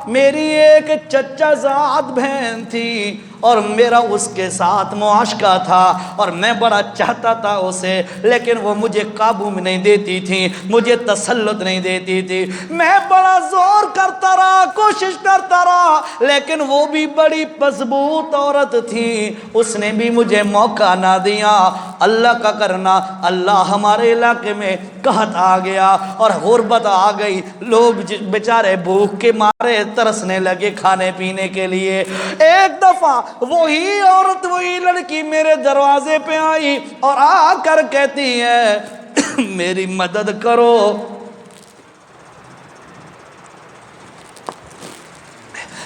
میری ایک چچا زاد بہن تھی اور میرا اس کے ساتھ معاشقہ تھا اور میں بڑا چاہتا تھا اسے، لیکن وہ مجھے قابو میں نہیں دیتی تھی، مجھے تسلط نہیں دیتی تھی، میں بڑا زور کرتا رہا، کوشش کرتا رہا، لیکن وہ بھی بڑی مضبوط عورت تھی، اس نے بھی مجھے موقع نہ دیا۔ اللہ کا کرنا، اللہ ہمارے علاقے میں قحط آ گیا اور غربت آ گئی، لوگ بیچارے بھوک کے مارے ترسنے لگے کھانے پینے کے لیے۔ ایک دفعہ وہی عورت، وہی لڑکی میرے دروازے پہ آئی اور آ کر کہتی ہے میری مدد کرو،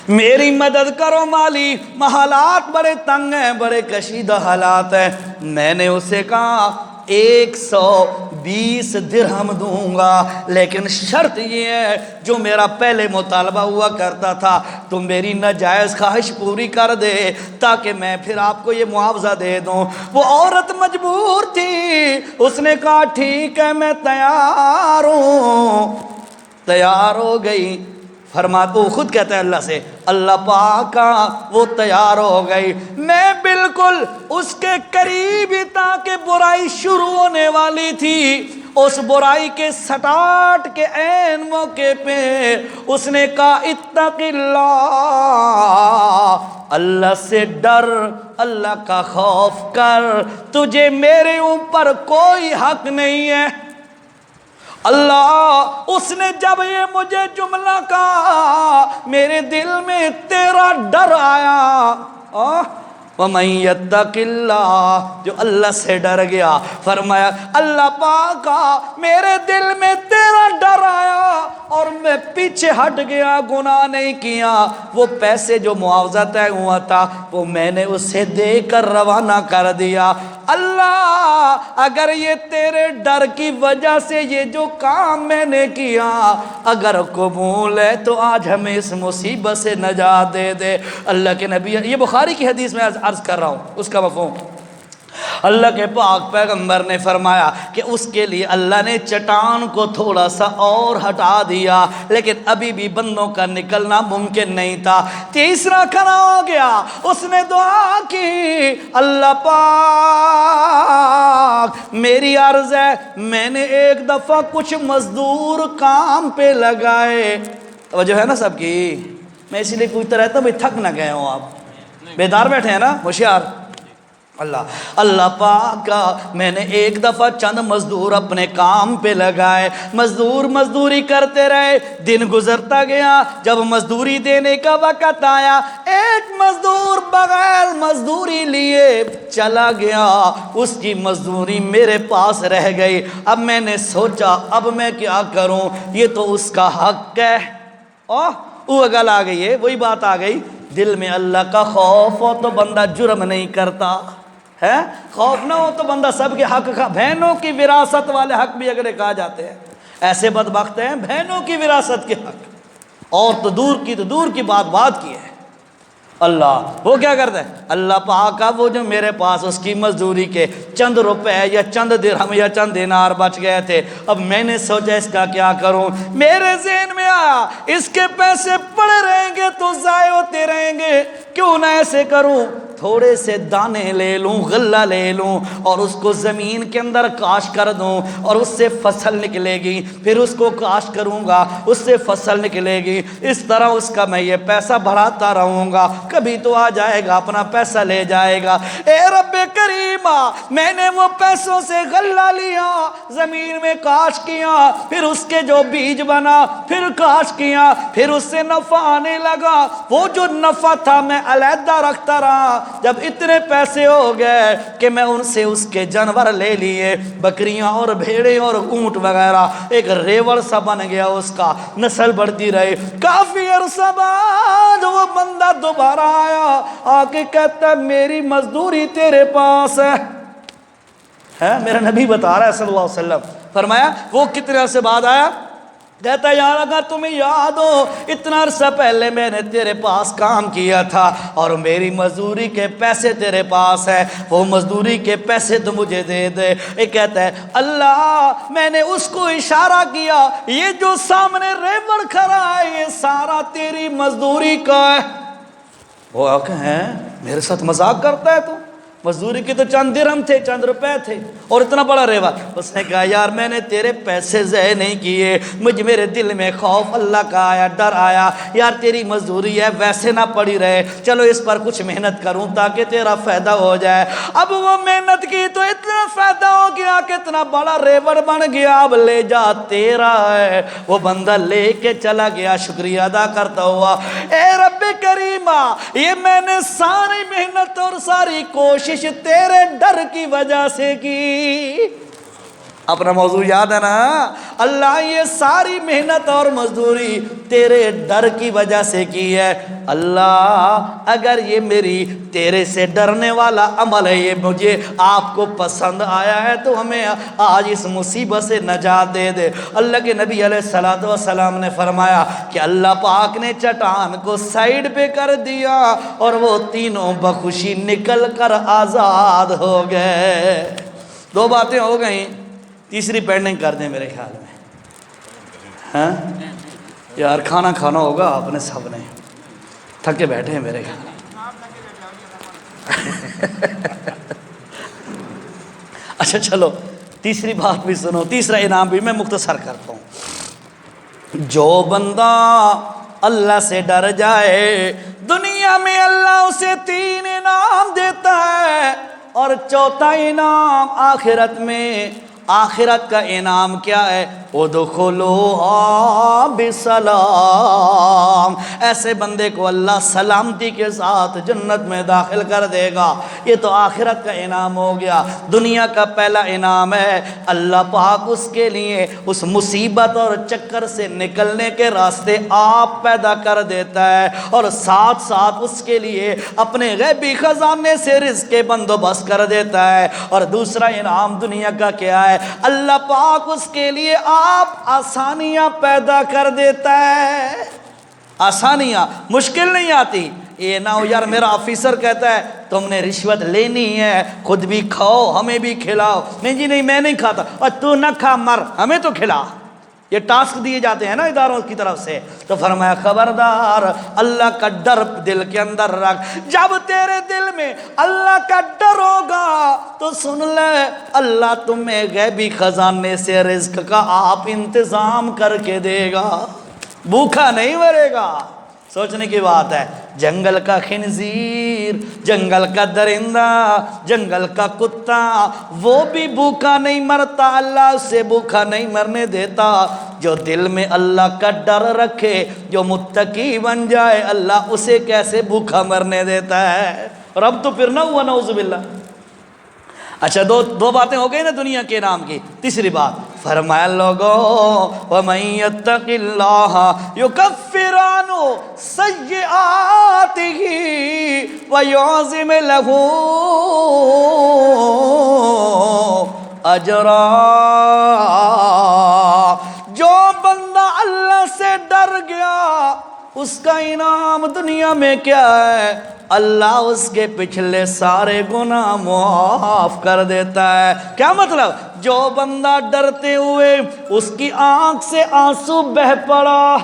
میری مدد کرو، مالی حالات بڑے تنگ ہیں، بڑے کشیدہ حالات ہیں۔ میں نے اسے کہا 120 درہم دوں گا، لیکن شرط یہ ہے جو میرا پہلے مطالبہ ہوا کرتا تھا تو میری ناجائز خواہش پوری کر دے تاکہ میں پھر آپ کو یہ معاوضہ دے دوں۔ وہ عورت مجبور تھی، اس نے کہا ٹھیک ہے میں تیار ہوں، تیار ہو گئی۔ فرماتا وہ خود کہتا ہے اللہ سے، اللہ پاک وہ تیار ہو گئی، میں بالکل اس کے قریب ہی تھا کہ برائی شروع ہونے والی تھی، اس برائی کے سٹارٹ کے عین موقع پہ اس نے کہا اتق اللہ، اللہ سے ڈر، اللہ کا خوف کر، تجھے میرے اوپر کوئی حق نہیں ہے۔ اللہ، اس نے جب یہ مجھے جملہ کہا میرے دل میں تیرا ڈر آیا، وَمَن يَتَّقِ اللَّهَ، جو اللہ سے ڈر گیا، فرمایا اللہ پاکا میرے دل میں تیرا ڈر آیا اور میں پیچھے ہٹ گیا، گناہ نہیں کیا، وہ پیسے جو معاوضہ طے ہوا تھا وہ میں نے اسے دے کر روانہ کر دیا۔ اللہ اگر یہ تیرے ڈر کی وجہ سے یہ جو کام میں نے کیا اگر قبول ہے تو آج ہمیں اس مصیبت سے نجات دے دے۔ اللہ کے نبی، یہ بخاری کی حدیث میں عرض کر رہا ہوں اس کا مفہوم، اللہ کے پاک پیغمبر نے فرمایا کہ اس کے لیے اللہ نے چٹان کو تھوڑا سا اور ہٹا دیا، لیکن ابھی بھی بندوں کا نکلنا ممکن نہیں تھا۔ تیسرا کھڑا ہو گیا، اس نے دعا کی اللہ پاک میری عرض ہے، میں نے ایک دفعہ کچھ مزدور کام پہ لگائے، توجہ ہے نا سب کی، میں اسی لیے پوچھتا رہتا ہوں بھئی تھک نہ گئے ہوں آپ، بیدار بیٹھے ہیں نا ہوشیار۔ اللہ پاک کا میں نے ایک دفعہ چند مزدور اپنے کام پہ لگائے، مزدور مزدوری کرتے رہے، دن گزرتا گیا، جب مزدوری دینے کا وقت آیا ایک مزدور بغیر مزدوری لیے چلا گیا، اس کی مزدوری میرے پاس رہ گئی۔ اب میں نے سوچا اب میں کیا کروں، یہ تو اس کا حق ہے، وہ گل آ گئی ہے، وہی بات آ گئی، دل میں اللہ کا خوف ہو تو بندہ جرم نہیں کرتا ہے، خوف نہ ہو تو بندہ سب کے حق کا، بہنوں کی وراثت والے حق بھی اگر کہا جاتے ہیں، ایسے بدبخت ہیں بہنوں کی وراثت کے حق، اور تو دور کی بات کی ہے۔ اللہ وہ کیا کرتا ہے، اللہ پاک کا وہ جو میرے پاس اس کی مزدوری کے چند روپے یا چند درہم یا چند دینار بچ گئے تھے، اب میں نے سوچا اس کا کیا کروں، میرے ذہن میں آیا اس کے پیسے پڑے رہیں گے تو ضائع ہوتے رہیں گے، کیوں نہ ایسے کروں تھوڑے سے دانے لے لوں، غلہ لے لوں اور اس کو زمین کے اندر کاش کر دوں اور اس سے فصل نکلے گی، پھر اس کو کاش کروں گا اس سے فصل نکلے گی، اس طرح اس کا میں یہ پیسہ بڑھاتا رہوں گا، کبھی تو آ جائے گا اپنا پیسہ لے جائے گا۔ اے رب کریمہ میں نے وہ پیسوں سے غلہ لیا، زمین میں کاش کیا، پھر اس کے جو بیج بنا، پھر کاش کیا، پھر اس سے نفع آنے لگا، وہ جو نفع تھا میں علیحدہ رکھتا رہا، جب اتنے پیسے ہو گئے کہ میں ان سے اس کے جانور لے لیے، بکریاں اور بھیڑیں اور اونٹ وغیرہ، ایک ریوڑ سا بن گیا، اس کا نسل بڑھتی رہی۔ کافی عرصہ بعد وہ بندہ دوبارہ آیا، آ کے کہتا ہے میری مزدوری تیرے پاس ہے، میرا نبی بتا رہا ہے صلی اللہ علیہ وسلم، فرمایا وہ کتنے عرصے بعد آیا، کہتا ہے یار اگر تمہیں یاد ہو اتنا عرصہ پہلے میں نے تیرے پاس کام کیا تھا اور میری مزدوری کے پیسے تیرے پاس ہیں، وہ مزدوری کے پیسے تو مجھے دے دے۔ یہ کہتا ہے اللہ میں نے اس کو اشارہ کیا، یہ جو سامنے ریوڑ کھڑا ہے یہ سارا تیری مزدوری کا ہے۔ وہ ہیں میرے ساتھ مذاق کرتا ہے تو، مزدوری کی تو چند درہم تھے، چند روپے تھے اور اتنا بڑا ریوڑ۔ اس نے کہا یار میں نے تیرے پیسے ضائع نہیں کیے، میرے دل میں خوف اللہ کا آیا، ڈر آیا، یار تیری مزدوری ہے ویسے نہ پڑی رہے، چلو اس پر کچھ محنت کروں تاکہ تیرا فائدہ ہو جائے۔ اب وہ محنت کی تو اتنا فائدہ ہو گیا کہ اتنا بڑا ریوڑ بن گیا، اب لے جا تیرا ہے۔ وہ بندہ لے کے چلا گیا شکریہ ادا کرتا ہوا، اے رب کریمہ یہ میں نے ساری محنت اور ساری کوشش تیرے ڈر کی وجہ سے کی۔ اپنا موضوع یاد ہے نا، اللہ یہ ساری محنت اور مزدوری تیرے ڈر کی وجہ سے کی ہے، اللہ اگر یہ میری تیرے سے ڈرنے والا عمل ہے، یہ مجھے آپ کو پسند آیا ہے تو ہمیں آج اس مصیبت سے نجات دے دے۔ اللہ کے نبی علیہ الصلوۃ والسلام نے فرمایا کہ اللہ پاک نے چٹان کو سائیڈ پہ کر دیا اور وہ تینوں بخوشی نکل کر آزاد ہو گئے۔ دو باتیں ہو گئیں، تیسری پینڈنگ کر دیں میرے خیال میں، ہاں یار کھانا کھانا ہوگا آپ نے سب نے، تھک کے بیٹھے ہیں میرے خیال میں۔ اچھا چلو تیسری بات بھی سنو، تیسرا انعام بھی میں مختصر کرتا ہوں۔ جو بندہ اللہ سے ڈر جائے دنیا میں اللہ اسے 3 انعام دیتا ہے اور چوتھا انعام آخرت میں آخرت کا انعام کیا ہے؟ ادخلوها بسلام، ایسے بندے کو اللہ سلامتی کے ساتھ جنت میں داخل کر دے گا۔ یہ تو آخرت کا انعام ہو گیا۔ دنیا کا پہلا انعام ہے اللہ پاک اس کے لیے اس مصیبت اور چکر سے نکلنے کے راستے آپ پیدا کر دیتا ہے، اور ساتھ ساتھ اس کے لیے اپنے غیبی خزانے سے رزق کے بندوبست کر دیتا ہے۔ اور دوسرا انعام دنیا کا کیا ہے؟ اللہ پاک اس کے لیے آپ آسانیاں پیدا کر دیتا ہے۔ آسانیاں، مشکل نہیں آتی۔ یہ نہ ہو یار میرا آفیسر کہتا ہے تم نے رشوت لینی ہے، خود بھی کھاؤ ہمیں بھی کھلاؤ، نہیں جی نہیں میں نہیں کھاتا، اور تو نہ کھا مر ہمیں تو کھلا۔ یہ ٹاسک دیے جاتے ہیں نا اداروں کی طرف سے۔ تو فرمایا خبردار، اللہ کا ڈر دل کے اندر رکھ۔ جب تیرے دل میں اللہ کا ڈر ہوگا تو سن لے اللہ تمہیں غیبی خزانے سے رزق کا آپ انتظام کر کے دے گا، بھوکا نہیں مرے گا۔ سوچنے کی بات ہے، جنگل کا خنزیر، جنگل کا درندہ، جنگل کا کتا، وہ بھی بھوکا نہیں مرتا، اللہ اسے بھوکا نہیں مرنے دیتا۔ جو دل میں اللہ کا ڈر رکھے، جو متقی بن جائے، اللہ اسے کیسے بھوکا مرنے دیتا ہے؟ رب تو پھر نہ ہوا نعوذ باللہ۔ اچھا دو باتیں ہو گئی نا دنیا کے نام کی۔ تیسری بات فرمایا لوگوں وَمَن يَتَّقِ اللَّهَ يُكَفِّرْ عَنْهُ سَيِّئَاتِهِ وَيُعْظِمْ لَهُ أَجْرًا۔ جو بندہ اللہ سے ڈر گیا اس کا انعام دنیا میں کیا ہے؟ اللہ اس کے پچھلے سارے گناہ معاف کر دیتا ہے۔ کیا مطلب؟ جو بندہ ڈرتے ہوئے اس کی آنکھ سے آنسو بہہ پڑا،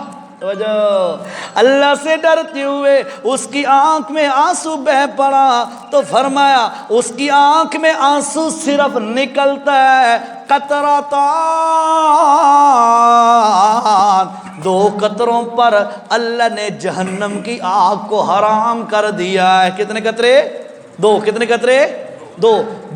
اللہ سے ڈرتے ہوئے اس کی آنکھ میں آنسو بہہ پڑا، تو فرمایا اس کی آنکھ میں آنسو صرف نکلتا ہے قطرتان، دو قطروں پر اللہ نے جہنم کی آگ کو حرام کر دیا ہے۔ کتنے قطرے؟ دو۔ کتنے قطرے؟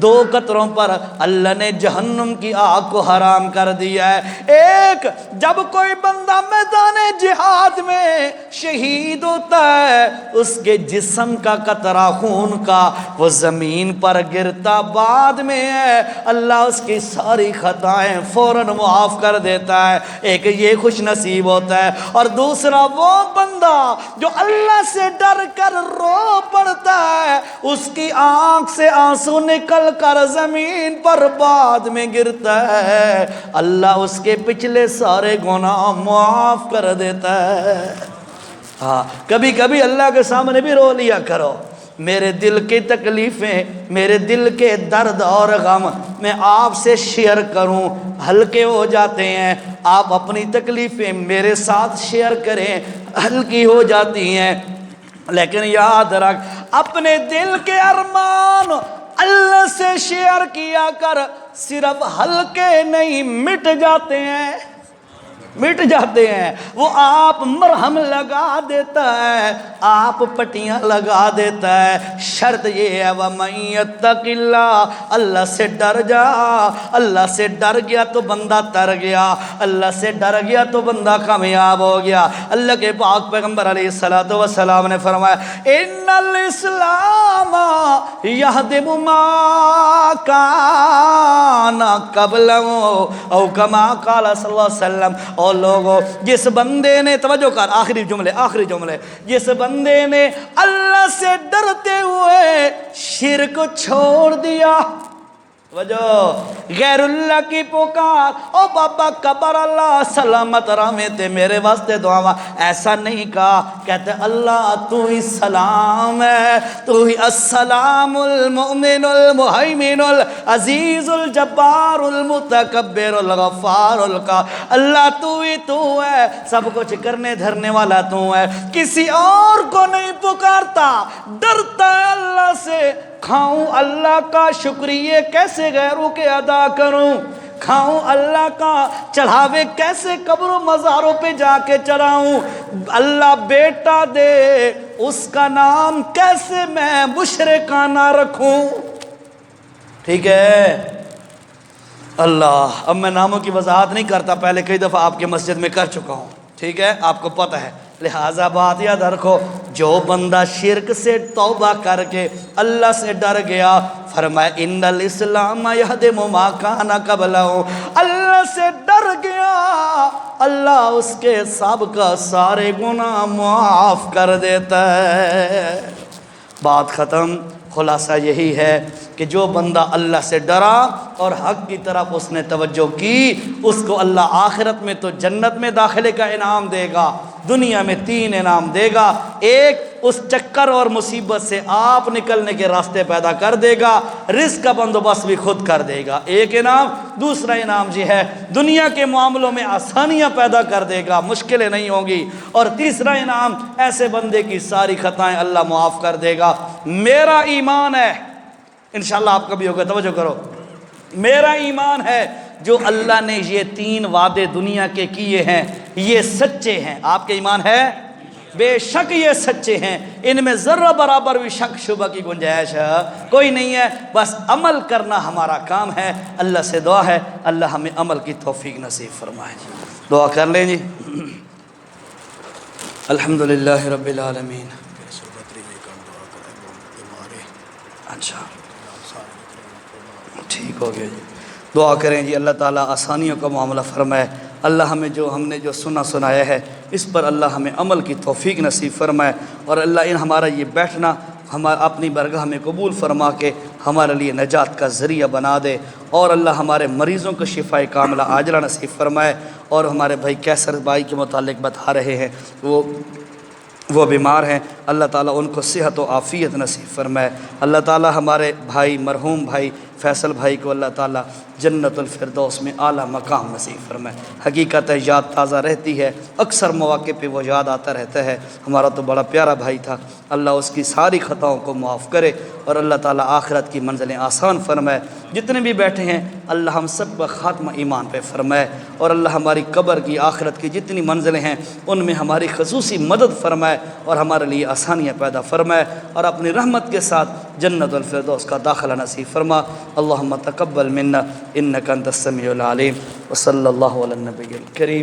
دو قطروں پر اللہ نے جہنم کی آگ کو حرام کر دیا ہے۔ ایک، جب کوئی بندہ میدان جہاد میں شہید ہوتا ہے، اس کے جسم کا قطرہ خون کا وہ زمین پر گرتا بعد میں ہے، اللہ اس کی ساری خطائیں فوراً معاف کر دیتا ہے۔ ایک یہ خوش نصیب ہوتا ہے، اور دوسرا وہ بندہ جو اللہ سے ڈر کر رو پڑتا ہے، اس کی آنکھ سے آنسو نکل کر زمین پر بعد میں گرتا ہے، اللہ اس کے پچھلے سارے گناہ معاف کر دیتا ہے۔ ہاں کبھی کبھی اللہ کے سامنے بھی رو لیا کرو، میرے دل کی تکلیفیں، میرے دل کے درد اور غم میں آپ سے شیئر کروں، ہلکے ہو جاتے ہیں۔ آپ اپنی تکلیفیں میرے ساتھ شیئر کریں، ہلکی ہو جاتی ہیں۔ لیکن یاد رکھ اپنے دل کے ارمان اللہ سے شیئر کیا کر، صرف ہلکے نہیں مٹ جاتے ہیں، مٹ جاتے ہیں۔ وہ آپ مرہم لگا دیتا ہے، آپ پٹیاں لگا دیتا ہے۔ شرط یہ ہے وَمَن يَتَّقِ اللَّهَ، اللہ سے ڈر جا۔ اللہ سے ڈر گیا تو بندہ تر گیا، اللہ سے ڈر گیا تو بندہ کامیاب ہو گیا۔ اللہ کے پاک پیغمبر علیہ السلام نے فرمایا اِنَّ الْإِسْلَامَ يَهْدِمُ مَا كَانَ قَبْلَهُ أَوْ كَمَا قَالَ صلی اللہ علیہ وسلم۔ اور لوگوں جس بندے نے، توجہ کر آخری جملے، جس بندے نے اللہ سے ڈرتے ہوئے شرک چھوڑ دیا، غیر اللہ کی پکار، او بابا قبر اللہ سلامت رحمت تے میرے واسطے دعا، ایسا نہیں کہا، کہتے اللہ تو ہی سلام ہے، تو ہی السلام المؤمن المہیمن العزیز الجبار المتکبر الغفار اللہ تو ہی تو ہے، سب کچھ کرنے دھرنے والا تو ہے، کسی اور کو نہیں پکارتا، ڈرتا ہے اللہ سے۔ کھاؤں اللہ کا شکریہ کیسے غیروں کے ادا کروں، کھاؤں اللہ کا چڑھاوے کیسے قبر و مزاروں پہ جا کے چڑھاؤں، اللہ بیٹا دے اس کا نام کیسے میں مشرکانہ رکھوں۔ ٹھیک ہے، اللہ، اب میں ناموں کی وضاحت نہیں کرتا، پہلے کئی دفعہ آپ کے مسجد میں کر چکا ہوں، ٹھیک ہے، آپ کو پتہ ہے، لہٰذا بات یاد رکھو، جو بندہ شرک سے توبہ کر کے اللہ سے ڈر گیا، فرمایا ان الاسلام یہدم ما کان قبلہ، اللہ سے ڈر گیا، اللہ اس کے سابقہ سارے گناہ معاف کر دیتا ہے۔ بات ختم۔ خلاصہ یہی ہے کہ جو بندہ اللہ سے ڈرا اور حق کی طرف اس نے توجہ کی، اس کو اللہ آخرت میں تو جنت میں داخلے کا انعام دے گا، دنیا میں 3 انعام دے گا۔ ایک، اس چکر اور مصیبت سے آپ نکلنے کے راستے پیدا کر دے گا، رزق کا بندوبست بھی خود کر دے گا، ایک انعام۔ دوسرا انعام یہ ہے دنیا کے معاملوں میں آسانیاں پیدا کر دے گا، مشکلیں نہیں ہوں گی، اور تیسرا انعام ایسے بندے کی ساری خطائیں اللہ معاف کر دے گا۔ میرا ایمان ہے، انشاءاللہ آپ کا بھی ہوگا، توجہ کرو، میرا ایمان ہے جو اللہ نے یہ 3 وعدے دنیا کے کیے ہیں یہ سچے ہیں۔ آپ کے ایمان ہے؟ بے شک یہ سچے ہیں، ان میں ذرہ برابر بھی شک شبہ کی گنجائش کوئی نہیں ہے، بس عمل کرنا ہمارا کام ہے۔ اللہ سے دعا ہے اللہ ہمیں عمل کی توفیق نصیب فرمائے۔ دعا کر لیں جی۔ الحمدللہ رب العالمین۔ اچھا ٹھیک ہو گیا جی، دعا کریں جی اللہ تعالیٰ آسانیوں کا معاملہ فرمائے، اللہ ہمیں ہم نے جو سنایا ہے اس پر اللہ ہمیں عمل کی توفیق نصیب فرمائے، اور اللہ ہمارا یہ بیٹھنا اپنی برگاہ میں قبول فرما کے ہمارے لیے نجات کا ذریعہ بنا دے، اور اللہ ہمارے مریضوں کو شفاء کاملہ عاجلہ نصیب فرمائے۔ اور ہمارے بھائی کیسر بھائی کے متعلق بتا رہے ہیں، وہ بیمار ہیں، اللہ تعالیٰ ان کو صحت و عافیت نصیب فرمائے۔ اللہ تعالیٰ ہمارے بھائی مرحوم بھائی فیصل بھائی کو اللہ تعالیٰ جنت الفردوس میں اعلیٰ مقام نصیب فرمائے۔ حقیقت ہے یاد تازہ رہتی ہے، اکثر مواقع پہ وہ یاد آتا رہتا ہے، ہمارا تو بڑا پیارا بھائی تھا، اللہ اس کی ساری خطاؤں کو معاف کرے، اور اللہ تعالیٰ آخرت کی منزلیں آسان فرمائے۔ جتنے بھی بیٹھے ہیں اللہ ہم سب کا خاتمہ ایمان پہ فرمائے، اور اللہ ہماری قبر کی آخرت کی جتنی منزلیں ہیں ان میں ہماری خصوصی مدد فرمائے، اور ہمارے لیے آسانیاں پیدا فرمائے، اور اپنی رحمت کے ساتھ جنت الفردوس کا داخلہ نصیب فرما۔ اللہم تقبل منا انک انت السمیع العلیم، وصلی اللہ علی النبی الکریم۔